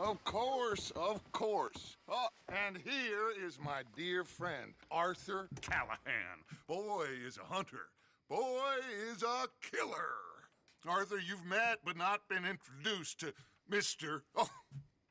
Of course, of course. Oh, and here is my dear friend, Arthur Callahan. Boy is a hunter. Boy is a killer. Arthur, you've met but not been introduced to Mr. Oh,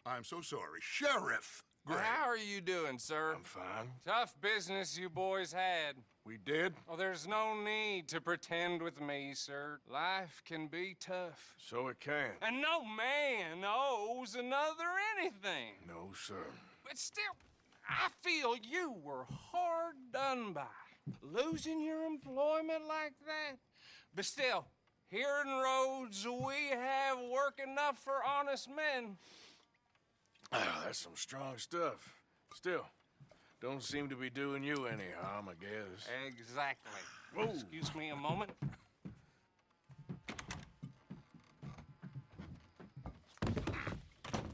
I'm so sorry, Sheriff Gray. How are you doing, sir? I'm fine. Tough business you boys had. We did? Well, there's no need to pretend with me, sir. Life can be tough. So it can. And no man owes another anything. No, sir. But still, I feel you were hard done by. Losing your employment like that. But still, here in Rhodes, we have work enough for honest men. Ah, that's some strong stuff. Still, don't seem to be doing you any harm, I guess. Exactly. Whoa. Excuse me a moment.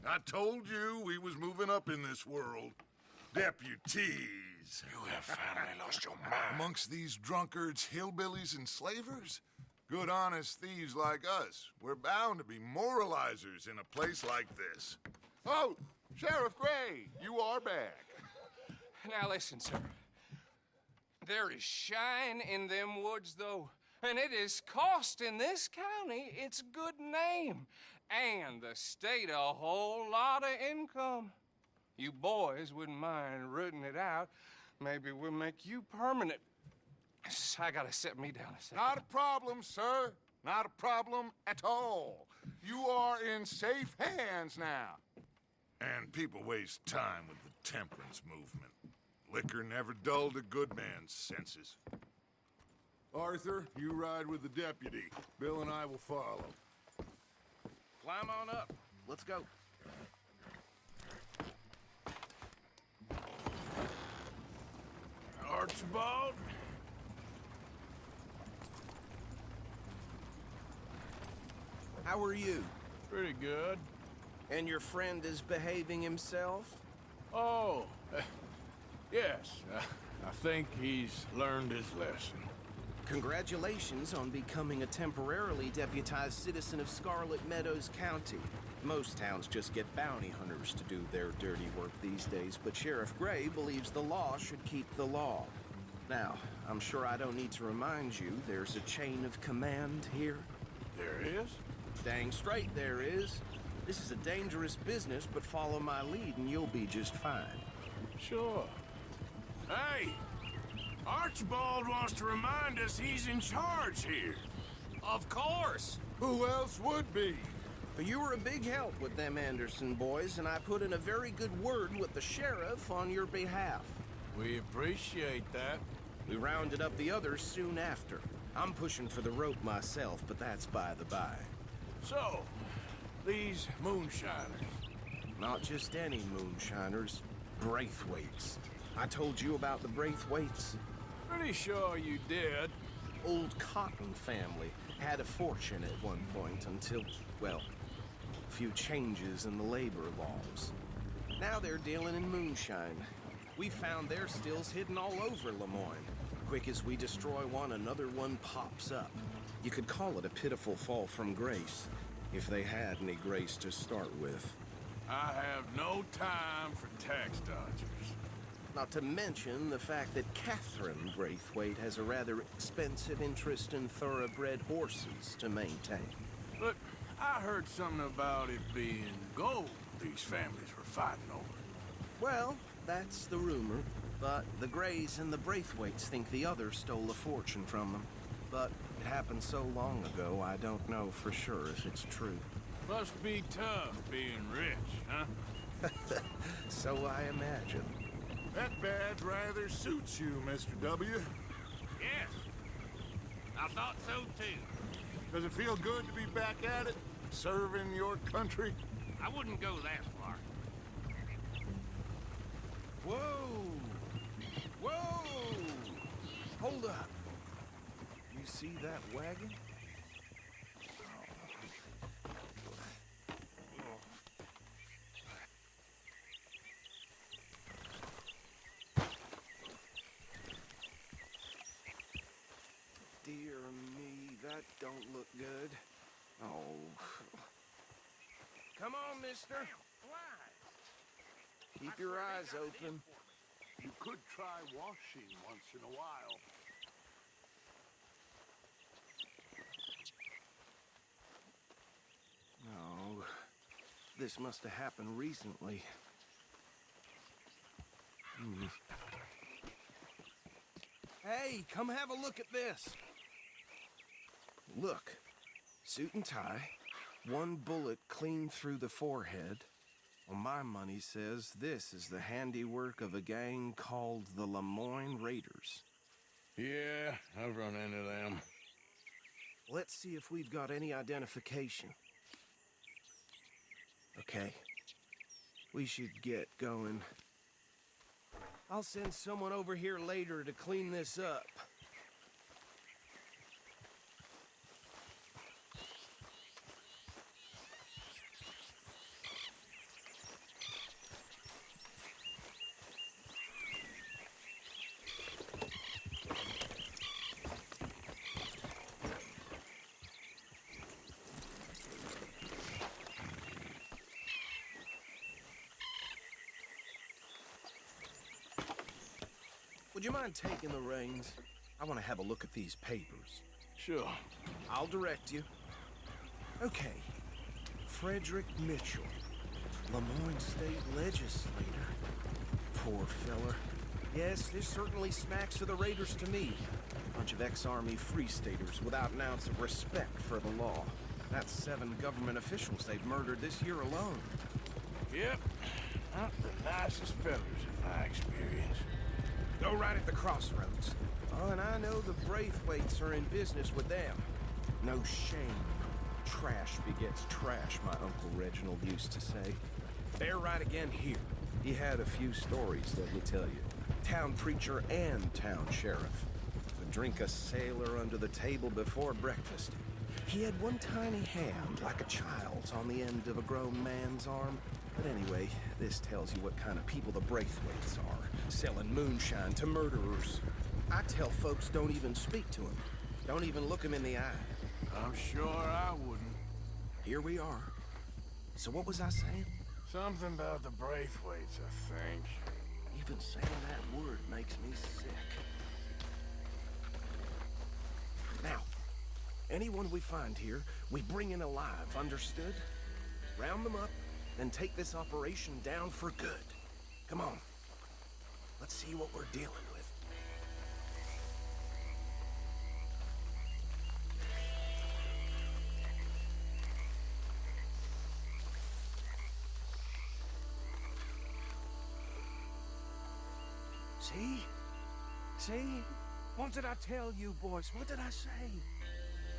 I told you we was moving up in this world. Deputies. You have finally lost your mind. Amongst these drunkards, hillbillies, and slavers? Good, honest thieves like us. We're bound to be moralizers in a place like this. Oh, Sheriff Gray, you are back. Now listen, sir. There is shine in them woods, though, and it is costing this county its good name and the state a whole lot of income. You boys wouldn't mind rooting it out. Maybe we'll make you permanent. I gotta sit me down a second. Not a problem, sir. Not a problem at all. You are in safe hands now. And people waste time with the temperance movement. Liquor never dulled a good man's senses. Arthur, you ride with the deputy. Bill and I will follow. Climb on up. Let's go. Archibald? How are you? Pretty good. And your friend is behaving himself? Oh, yes. I think he's learned his lesson. Congratulations on becoming a temporarily deputized citizen of Scarlet Meadows County. Most towns just get bounty hunters to do their dirty work these days, but Sheriff Gray believes the law should keep the law. Now, I'm sure I don't need to remind you there's a chain of command here. There is? Dang straight there is. This is a dangerous business, but follow my lead and you'll be just fine. Sure. Hey! Archibald wants to remind us he's in charge here. Of course. Who else would be? But you were a big help with them Anderson boys, and I put in a very good word with the sheriff on your behalf. We appreciate that. We rounded up the others soon after. I'm pushing for the rope myself, but that's by the by. So, these moonshiners. Not just any moonshiners, Braithwaites. I told you about the Braithwaites. Pretty sure you did. Old Cotton family had a fortune at one point until, well, a few changes in the labor laws. Now they're dealing in moonshine. We found their stills hidden all over Lemoyne. Quick as we destroy one, another one pops up. You could call it a pitiful fall from grace, if they had any grace to start with. I have no time for tax dodgers. Not to mention the fact that Catherine Braithwaite has a rather expensive interest in thoroughbred horses to maintain. But I heard something about it being gold these families were fighting over. Well, that's the rumor. But the Grays and the Braithwaites think the other stole a fortune from them. But it happened so long ago, I don't know for sure if it's true. Must be tough being rich, huh? So I imagine. That badge rather suits you, Mr. W. Yes. I thought so too. Does it feel good to be back at it? Serving your country? I wouldn't go that far. Whoa! Whoa! Hold up. You see that wagon? Dear me, that don't look good. Oh. Come on, mister. Why? Keep your eyes open. You could try washing once in a while. No, this must have happened recently. Hey, come have a look at this. Look, suit and tie, one bullet clean through the forehead. Well, my money says this is the handiwork of a gang called the Lemoyne Raiders. Yeah, I've run into them. Let's see if we've got any identification. Okay. We should get going. I'll send someone over here later to clean this up. Would you mind taking the reins? I want to have a look at these papers. Sure. I'll direct you. Okay. Frederick Mitchell, Lemoyne State Legislator. Poor feller. Yes, this certainly smacks of the Raiders to me. Bunch of ex-Army Free Staters without an ounce of respect for the law. That's 7 government officials they've murdered this year alone. Yep. Not the nicest fellas in my experience. Go right at the crossroads. Oh, and I know the Braithwaites are in business with them. No shame. Trash begets trash, my Uncle Reginald used to say. They're right again here. He had a few stories, let me tell you. Town preacher and town sheriff. Would drink a sailor under the table before breakfast. He had one tiny hand, like a child's, on the end of a grown man's arm. But anyway, this tells you what kind of people the Braithwaites are, selling moonshine to murderers. I tell folks don't even speak to him. Don't even look him in the eye. I'm sure I wouldn't. Here we are. So what was I saying? Something about the Braithwaites, I think. Even saying that word makes me sick. Now, anyone we find here, we bring in alive, understood? Round them up, then take this operation down for good. Come on. Let's see what we're dealing with. See? See? What did I tell you, boys? What did I say?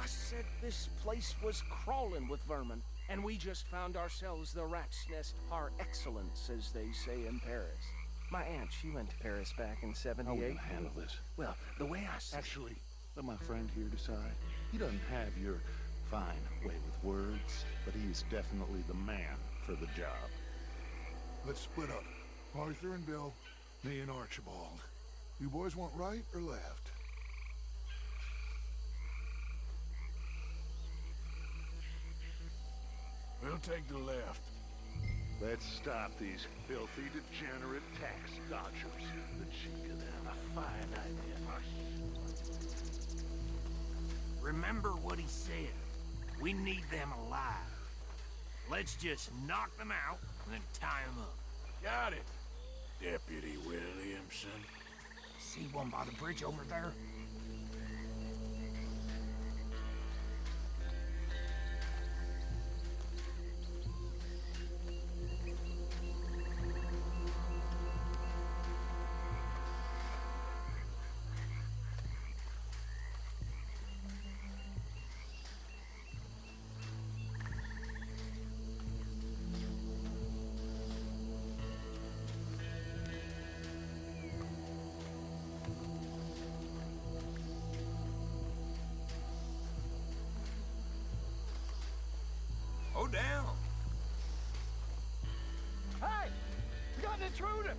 I said this place was crawling with vermin, and we just found ourselves the rat's nest par excellence, as they say in Paris. My aunt, she went to Paris back in '78. How are we gonna handle this? Well, the way I see Actually, let my friend here decide. He doesn't have your fine way with words, but he's definitely the man for the job. Let's split up. Arthur and Bill, me and Archibald. You boys want right or left? We'll take the left. Let's stop these filthy, degenerate tax dodgers. The cheek of them. A fine idea. Remember what he said. We need them alive. Let's just knock them out and then tie them up. Got it, Deputy Williamson. See one by the bridge over there? Go down. Hey! We got an intruder!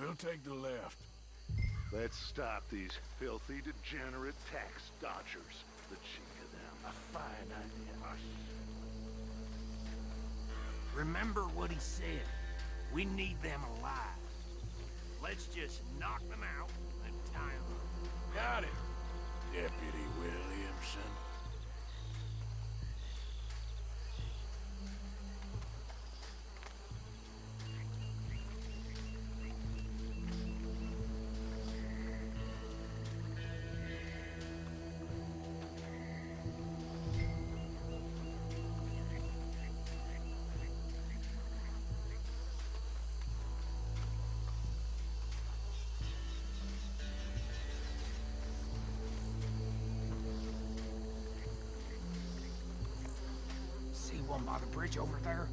We'll take the left. Let's stop these filthy, degenerate tax dodgers. The cheek of them. A fine idea. Remember what he said. We need them alive. Let's just knock them out and tie them up. Got it, Deputy Williamson. See one by the bridge over there?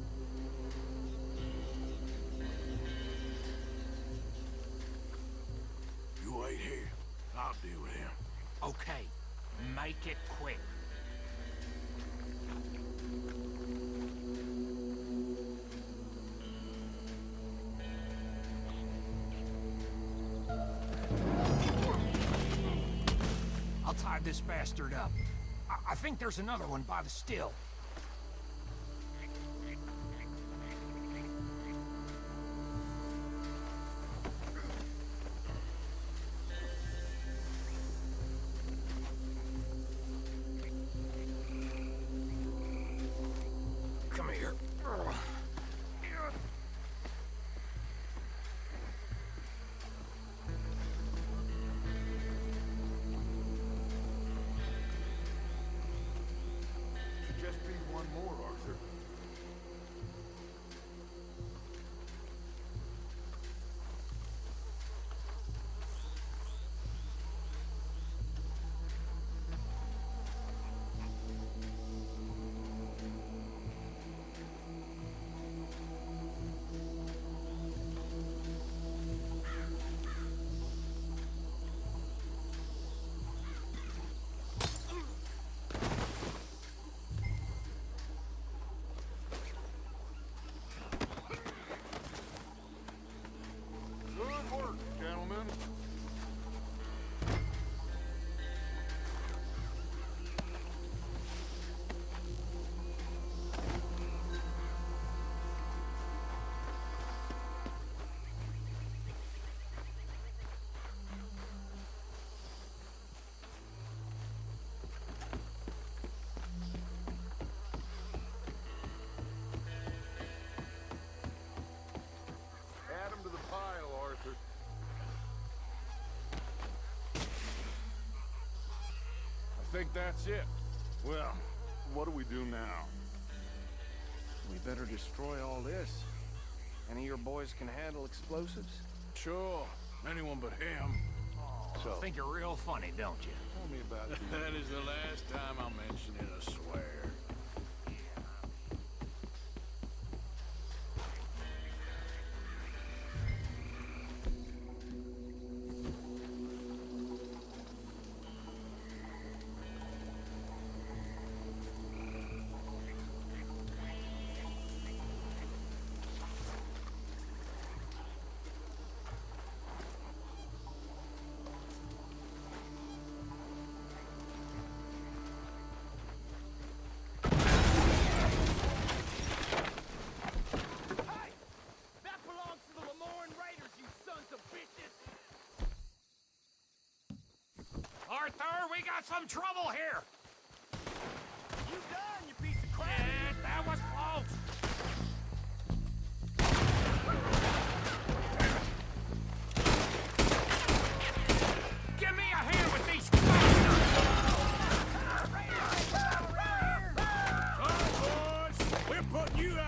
You wait here. I'll deal with him. Okay, make it quick. I'll tie this bastard up. I think there's another one by the still. Come here. Should just be one more, Arthur. Good work, gentlemen. Add 'em to the pile, Arthur. I think that's it. Well, what do we do now? We better destroy all this. Any of your boys can handle explosives? Sure. Anyone but him. So, Think you're real funny, don't you? Tell me about these. That is the last time I'll mention it, I swear. Arthur, we got some trouble here! You done, you piece of crap! Shit, that was close! Give me a hand with these bastards! Come on, boys! We're putting you out!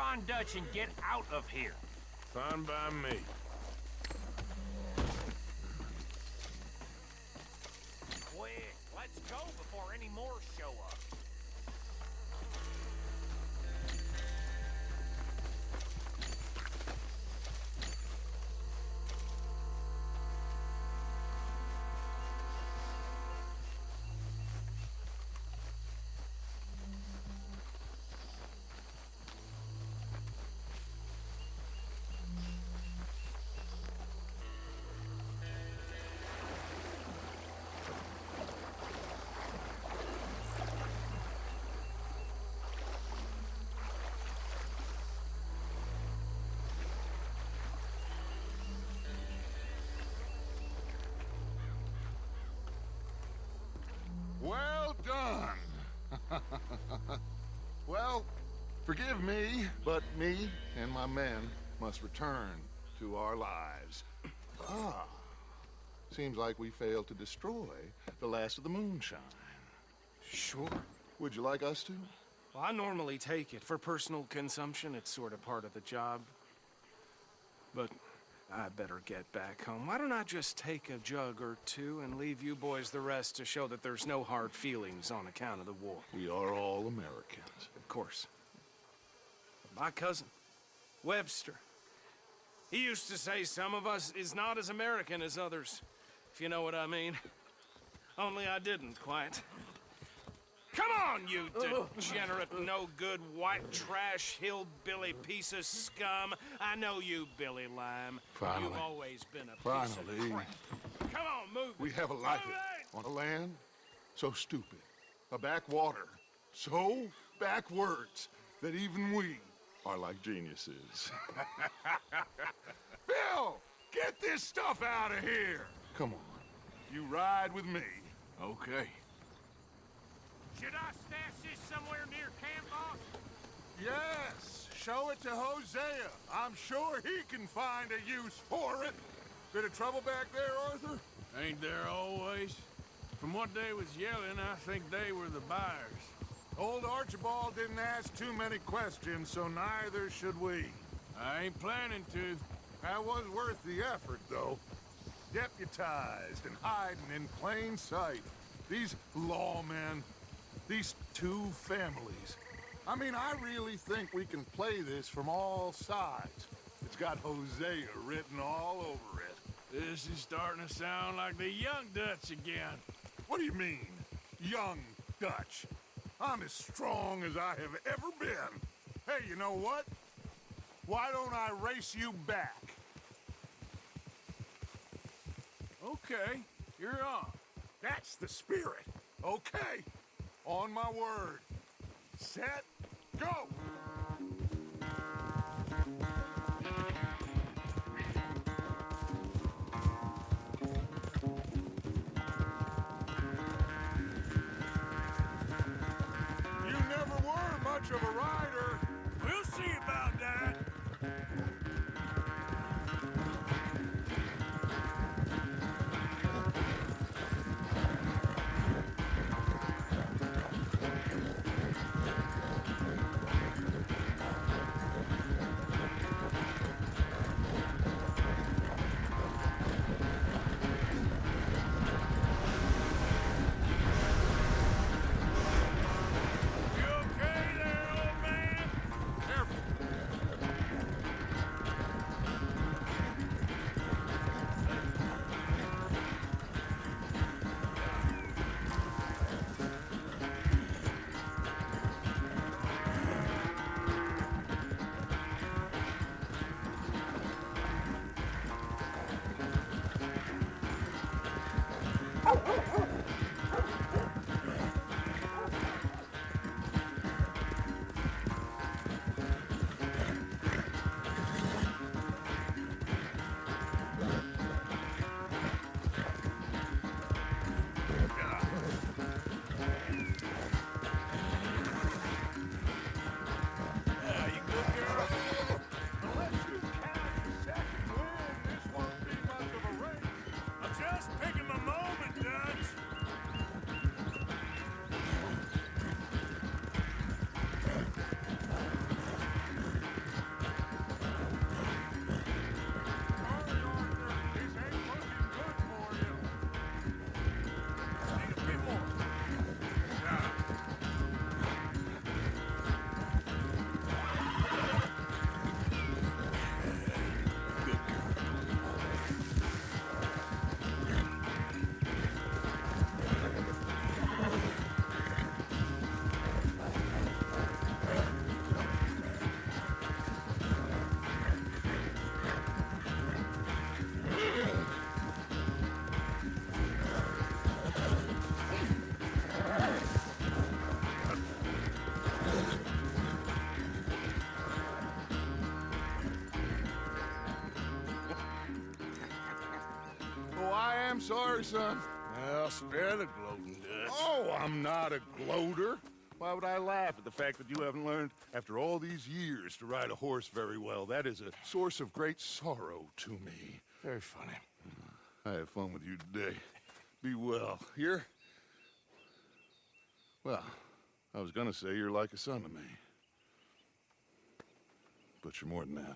Fine Dutch and get out of here. Fine by me. Quick, let's go before any more show up. Well done. Well, forgive me, but me and my men must return to our lives. Ah, seems like we failed to destroy the last of the moonshine. Sure. Would you like us to? Well, I normally take it. For personal consumption, it's sort of part of the job. But I better get back home. Why don't I just take a jug or two and leave you boys the rest to show that there's no hard feelings on account of the war? We are all Americans. Of course. My cousin, Webster, he used to say some of us is not as American as others, if you know what I mean. Only I didn't quite. Come on, you degenerate, no-good, white trash, hillbilly piece of scum. I know you, Billy Lime. Finally. You've always been a piece Finally. of crap. Come on, move We it. have a life Move it! on a land so stupid, a backwater so backwards that even we are like geniuses. Bill, get this stuff out of here. Come on, you ride with me. Okay. Should I stash this somewhere near camp, boss? Yes, show it to Hosea. I'm sure he can find a use for it. Bit of trouble back there, Arthur? Ain't there always? From what they was yelling, I think they were the buyers. Old Archibald didn't ask too many questions, so neither should we. I ain't planning to. That was worth the effort, though. Deputized and hiding in plain sight. These lawmen, these two families. I mean, I really think we can play this from all sides. It's got Hosea written all over it. This is starting to sound like the young Dutch again. What do you mean, young Dutch? I'm as strong as I have ever been. Hey, you know what? Why don't I race you back? Okay, you're on. That's the spirit. Okay. On my word. Set, go! You never were much of a rider. We'll see about that. I'm sorry, son. Well, spare the gloating, Dutch. Oh, I'm not a gloater. Why would I laugh at the fact that you haven't learned, after all these years, to ride a horse very well? That is a source of great sorrow to me. Very funny. I had fun with you today. Be well. Here? Well, I was gonna say you're like a son to me. But you're more than that.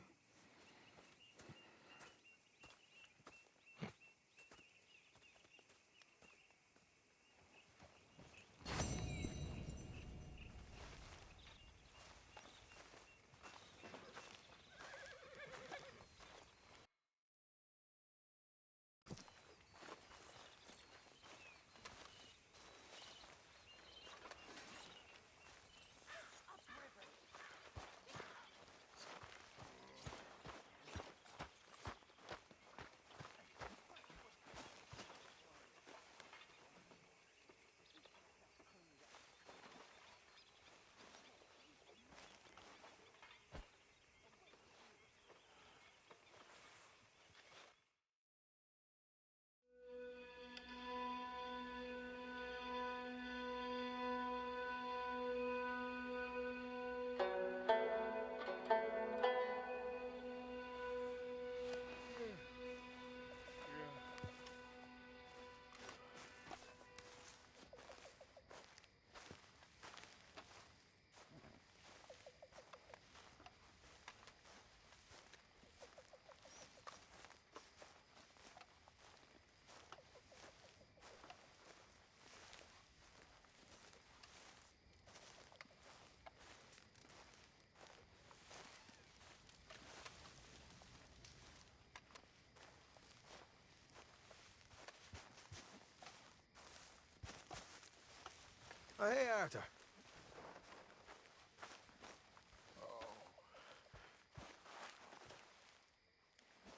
Oh, hey, Arthur.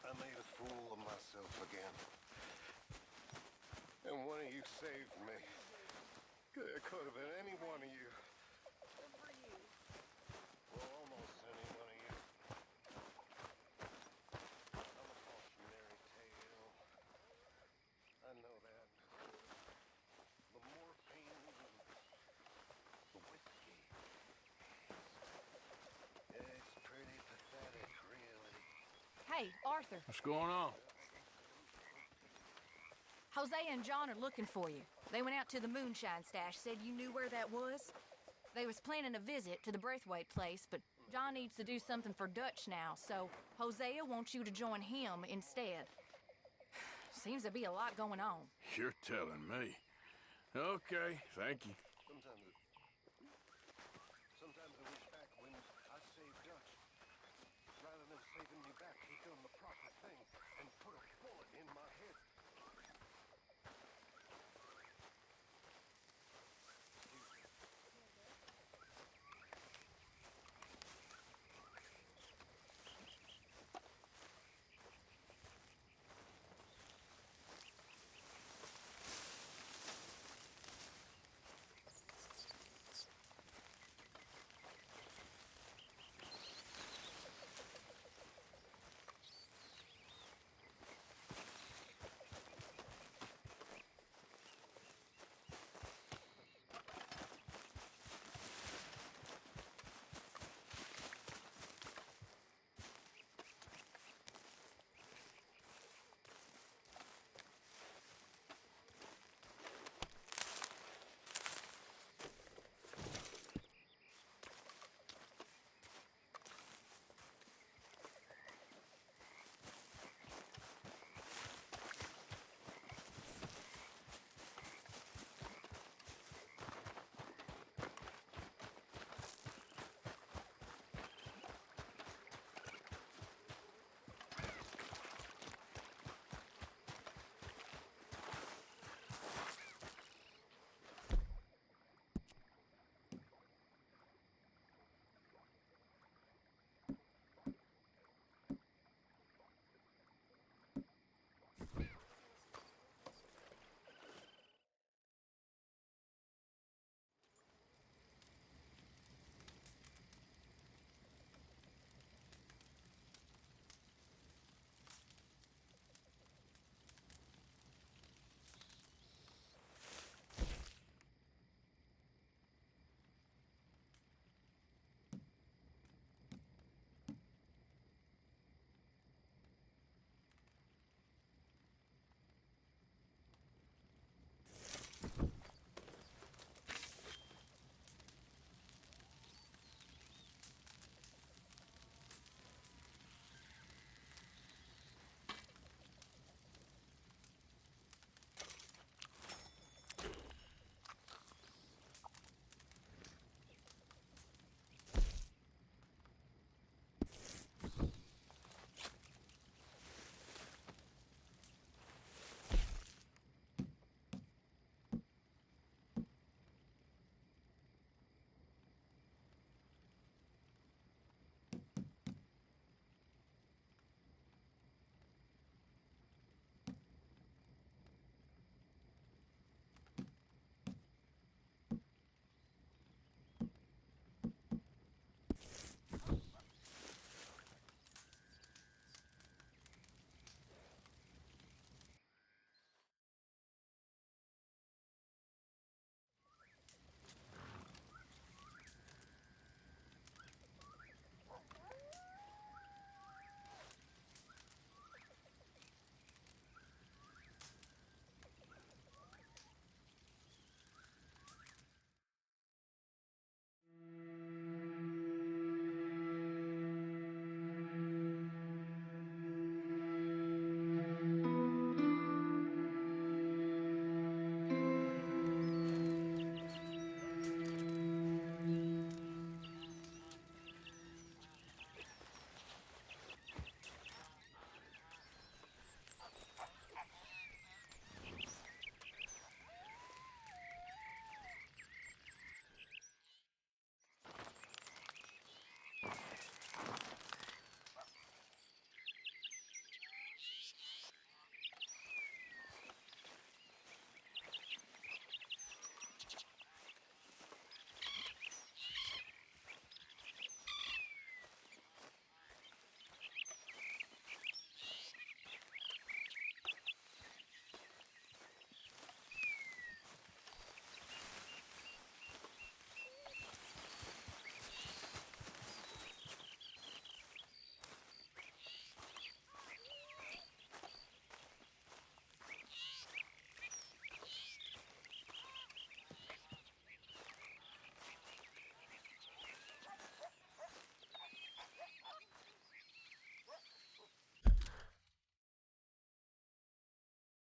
I made a fool of myself again. And one of you saved me. It could have been any one of you. Well, almost any one of you. I'm a cautionary tale. I know that. The morphine, the whiskey. It's pretty pathetic, really. Hey, Arthur. What's going on? Hosea and John are looking for you. They went out to the moonshine stash, said you knew where that was. They was planning a visit to the Braithwaite place, but John needs to do something for Dutch now, so Hosea wants you to join him instead. Seems to be a lot going on. You're telling me. Okay, thank you.